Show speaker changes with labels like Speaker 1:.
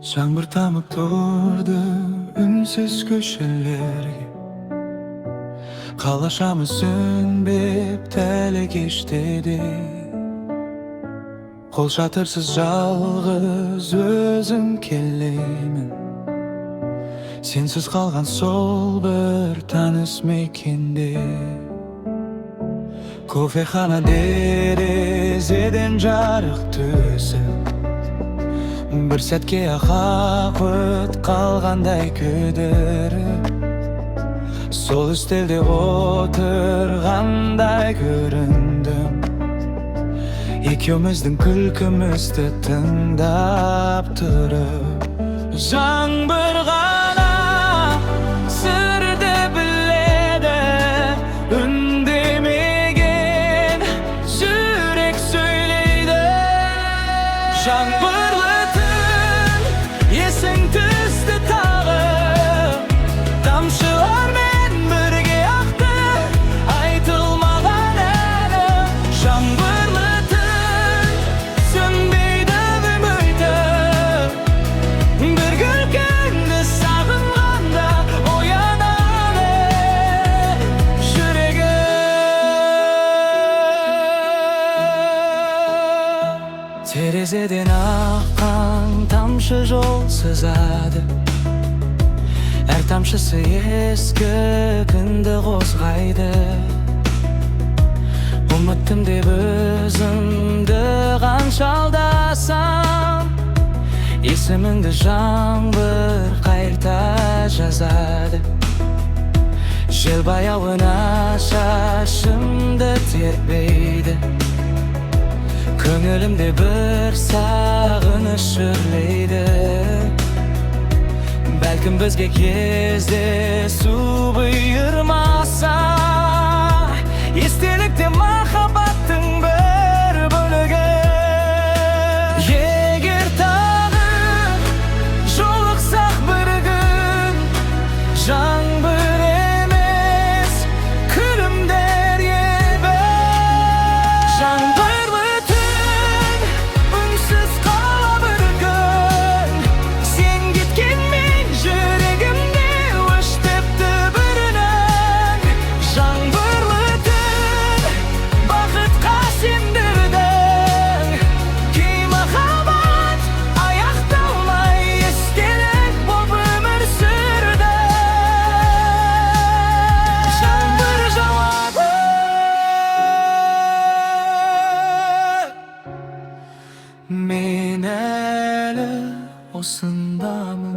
Speaker 1: Жаңбыр тамып тұрды үнсіз көшелерге. Қалашамыз сөнбеп тәлі кеште де. Қол шатырсыз жалғыз өзім келемін. Сенсіз қалған сол бір таныс мекенде. Кофехана терезеден жарық түсіп, бір сәтке ақ өт қалғандай күйдіріп, сол үстелде отырғандай көріндім. Екеуміздің күлкімізді тыңдап тұрып, жаңбыр ғана сырды біледі, үндемеген жүрек сөйлейді. Жаңбырлы түн есің түсті тағы, тамшылармен бірге ақты айтылмаған әні. Жаңбырлы түн сөнбейді үмітім, бір күлкіңді сағынғанда оянады жүрегім. Терезеден аққан тамшы жол сызады, әр тамшысы ескі күнді қозғайды. Ұмыттым деп өзімді қанша алдасам, есіміңді жаңбыр қайта жазады. Жел баяуына шашымды тербейді, көңілімде бір сағыныш үрлейді. Бәлкім бізге кездесу бұйырмаса, естелікте махаббаттың бір бөлігі. Егер тағы жолықсақ бір күн, жаңбыр емес күлімдер ебі. Жаңбырлы түн үнсіз қала бір күн, сен кеткенмен жүрегімде өшпепті бір үнің. Жаңбырлы түн бақытқа сендірдің, кей махаббат аяқталмай естелік боп өмір сүрді. Жаңбыр жауады, мен әлі осындамын.